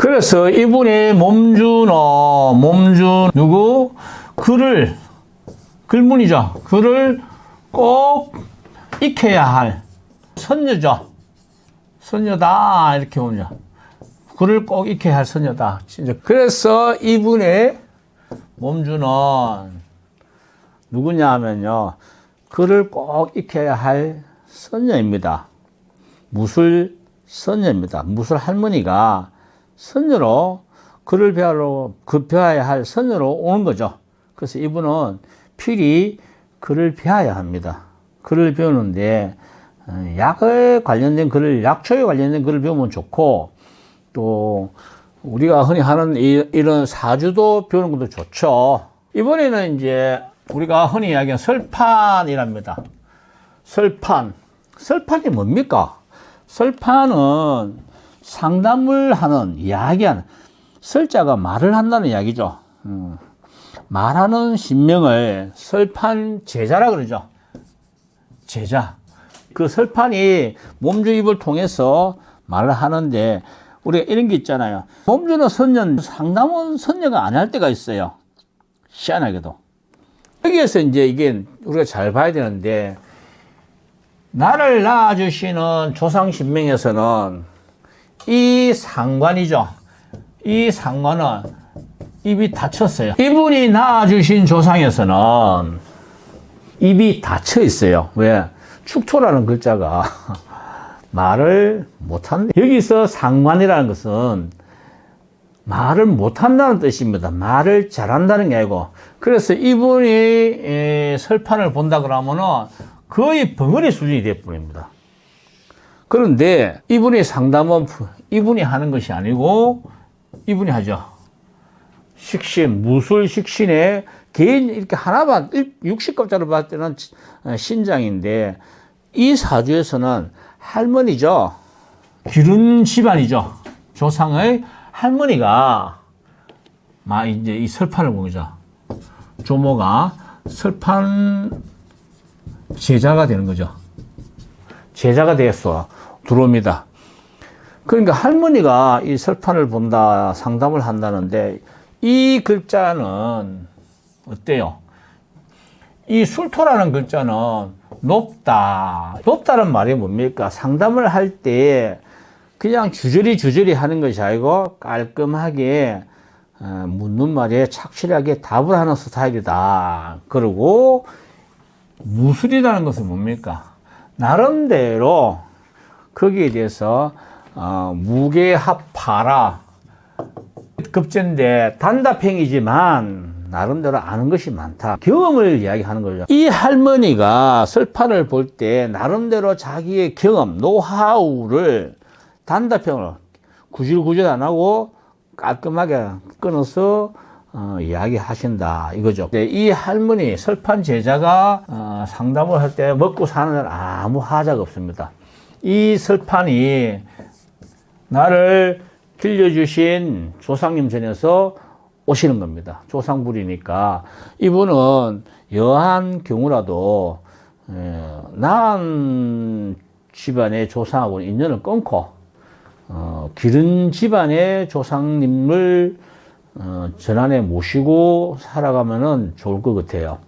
그래서 이분이 몸준 누구? 글문이죠. 글을 꼭 익혀야 할 선녀죠. 선녀다 이렇게 보면 글을 꼭 익혀야 할 선녀다. 그래서 이분의 몸주는 누구냐 하면요, 글을 꼭 익혀야 할 선녀입니다. 무술 선녀입니다. 무술 할머니가 선녀로 글을 배워야 할 선녀로 오는 거죠. 그래서 이분은 필히 글을 배워야 합니다. 글을 배우는데 약에 관련된 글을, 약초에 관련된 글을 배우면 좋고, 또 우리가 흔히 하는 이런 사주도 배우는 것도 좋죠. 이번에는 이제 우리가 흔히 이야기하는 설판이랍니다. 설판이 뭡니까? 설판은 상담을 하는, 이야기하는, 설자가 말을 한다는 이야기죠. 말하는 신명을 설판 제자라 그러죠. 제자. 그 설판이 몸주 입을 통해서 말을 하는데, 우리가 이런 게 있잖아요. 몸주는 선녀, 상담은 선녀가 안 할 때가 있어요. 희한하게도. 여기에서 이제 이게 우리가 잘 봐야 되는데, 나를 낳아주시는 조상신명에서는 이 상관이죠. 이 상관은 입이 닫혔어요. 이분이 낳아주신 조상에서는 입이 닫혀 있어요. 왜? 축토라는 글자가 말을 못한다. 여기서 상관이라는 것은 말을 못한다는 뜻입니다. 말을 잘한다는 게 아니고. 그래서 이분이 설판을 본다 그러면은 거의 벙어리 수준이 되어버립니다. 그런데 이분의 상담은 이분이 하는 것이 아니고 이분이 하죠. 식신, 무술 식신의 개인 이렇게 하나만 60급자로 봤을 때는 신장인데, 이 사주에서는 할머니죠. 기른 집안이죠. 조상의 할머니가 이제 이 설판을 본 거죠. 조모가 설판 제자가 되는 거죠. 제자가 되었어. 들어옵니다. 그러니까 할머니가 이 설판을 본다, 상담을 한다는데, 이 글자는 어때요? 이 술토라는 글자는 높다. 높다는 말이 뭡니까? 상담을 할 때 그냥 주저리 하는 것이 아니고 깔끔하게 묻는 말에 착실하게 답을 하는 스타일이다. 그리고 무술이라는 것은 뭡니까? 나름대로 거기에 대해서 무게합하라. 급제인데 단답행이지만 나름대로 아는 것이 많다. 경험을 이야기하는 거죠. 이 할머니가 설판을 볼 때 나름대로 자기의 경험, 노하우를 단답형으로 구질구질 안 하고 깔끔하게 끊어서 이야기하신다 이거죠. 이 할머니 설판 제자가 상담을 할 때 먹고 사는 데는 아무 하자가 없습니다. 이 설판이 나를 길려주신 조상님 전에서 오시는 겁니다. 조상불이니까 이분은 여한 경우라도 나은 집안의 조상하고는 인연을 끊고 기른 집안의 조상님을 전안에 모시고 살아가면은 좋을 것 같아요.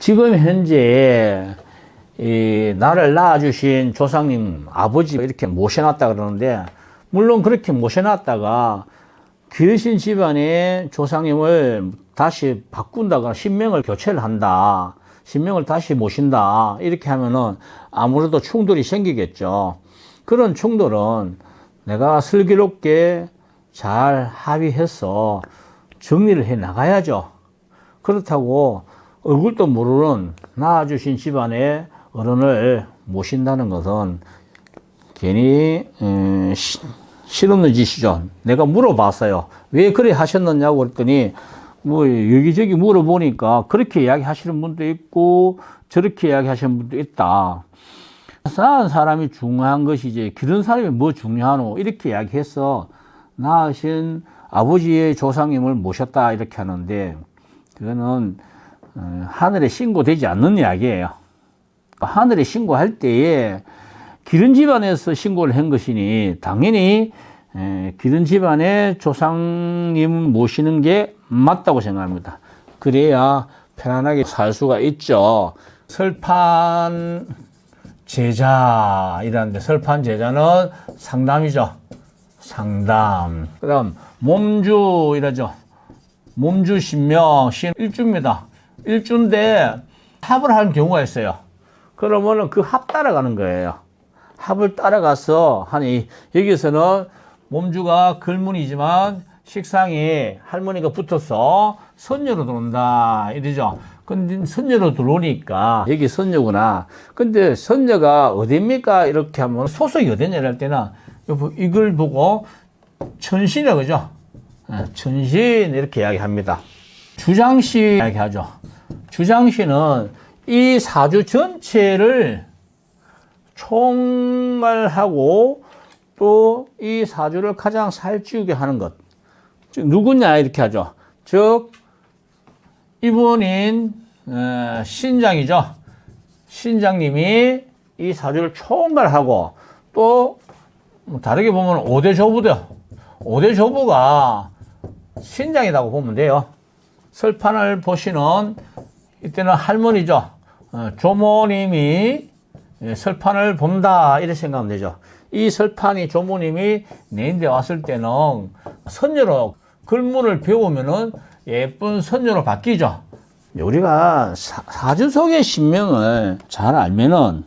지금 현재 나를 낳아주신 조상님 아버지 이렇게 모셔놨다 그러는데, 물론 그렇게 모셔놨다가 기르신 집안의 조상님을 다시 바꾼다거나 신명을 교체를 한다, 신명을 다시 모신다 이렇게 하면은 아무래도 충돌이 생기겠죠. 그런 충돌은 내가 슬기롭게 잘 합의해서 정리를 해 나가야죠. 그렇다고 얼굴도 모르는 낳아주신 집안의 어른을 모신다는 것은 괜히 실없는 짓이죠. 내가 물어봤어요. 왜 그래 하셨느냐고 그랬더니 뭐 여기저기 물어보니까 그렇게 이야기하시는 분도 있고 저렇게 이야기하시는 분도 있다. 낳은 사람이 중요한 것이지 기른 사람이 뭐 중요하노 이렇게 이야기해서 낳으신 아버지의 조상님을 모셨다 이렇게 하는데, 그거는 하늘에 신고되지 않는 이야기예요. 하늘에 신고할 때에 기른 집안에서 신고를 한 것이니 당연히 기른 집안의 조상님 모시는 게 맞다고 생각합니다. 그래야 편안하게 살 수가 있죠. 설판 제자이라는데, 설판 제자는 상담이죠. 상담. 그 다음 몸주 이라죠. 몸주 신명, 신 일주입니다. 일주인데 합을 하는 경우가 있어요. 그러면은 그 합 따라가는 거예요. 합을 따라가서 하니, 여기서는 몸주가 글문이지만 식상이 할머니가 붙어서 선녀로 들어온다 이러죠. 근데 선녀로 들어오니까 여기 선녀구나. 근데 선녀가 어디입니까? 이렇게 하면 소속이 어디냐 할 때는 이걸 보고 천신이라고 그러죠. 천신 이렇게 이야기합니다. 주장시 이야기하죠. 주장시는 이 사주 전체를 총괄하고 또 이 사주를 가장 살찌우게 하는 것. 즉 누구냐 이렇게 하죠. 즉 이분인 신장이죠. 신장님이 이 사주를 총괄하고, 또 다르게 보면 5대 조부죠. 5대 조부가 신장이라고 보면 돼요. 설판을 보시는 이때는 할머니죠. 조모님이 설판을 본다 이렇게 생각하면 되죠. 이 설판이 조모님이 내인데 왔을 때는 선녀로 글문을 배우면은 예쁜 선녀로 바뀌죠. 우리가 사주 속의 신명을 잘 알면은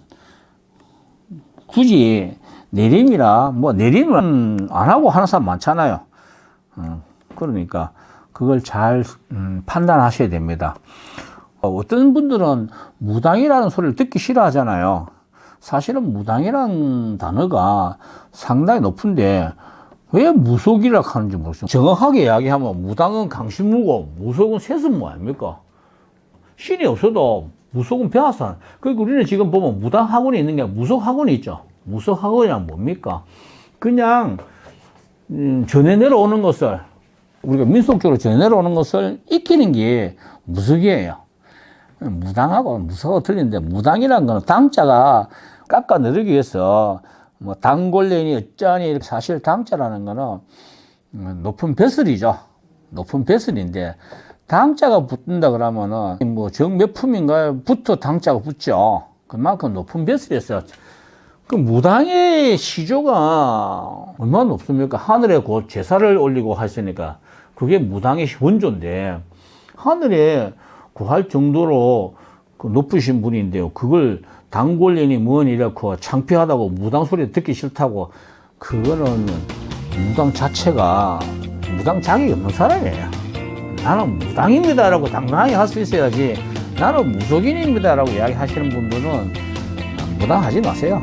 굳이 내림이라, 뭐 내림은 안 하고 하는 사람 많잖아요. 그러니까 그걸 잘 판단하셔야 됩니다. 어떤 분들은 무당이라는 소리를 듣기 싫어하잖아요. 사실은 무당이라는 단어가 상당히 높은데 왜 무속이라고 하는지 모르겠어요. 정확하게 이야기하면 무당은 강신무고 무속은 세습무 아닙니까? 신이 없어도 무속은 배워서. 그리고 우리는 지금 보면 무당 학원이 있는 게 아니라 무속 학원이 있죠. 무속 학원이란 뭡니까? 그냥 전해 내려오는 것을, 우리가 민속적으로 전해 내려오는 것을 익히는 게 무속이에요. 무당하고 무속하고 틀린데, 무당이라는 거는 당자가 깎아 내리기 위해서 뭐 당골레니 어쩌니, 사실 당자라는 거는 높은 벼슬이죠. 높은 벼슬인데, 당자가 붙는다 그러면은 뭐 정 몇 품인가에 붙어 당자가 붙죠. 그만큼 높은 벼슬이었어요. 그 무당의 시조가 얼마나 높습니까? 하늘에 곧 제사를 올리고 하시니까 그게 무당의 원조인데, 하늘에 구할 정도로 그 높으신 분인데요. 그걸 당골련이 뭐니 이렇고 창피하다고, 무당 소리 듣기 싫다고, 그거는 무당 자체가 무당 자격이 없는 사람이에요. 나는 무당입니다라고 당당하게 할 수 있어야지, 나는 무속인입니다라고 이야기하시는 분들은 무당하지 마세요.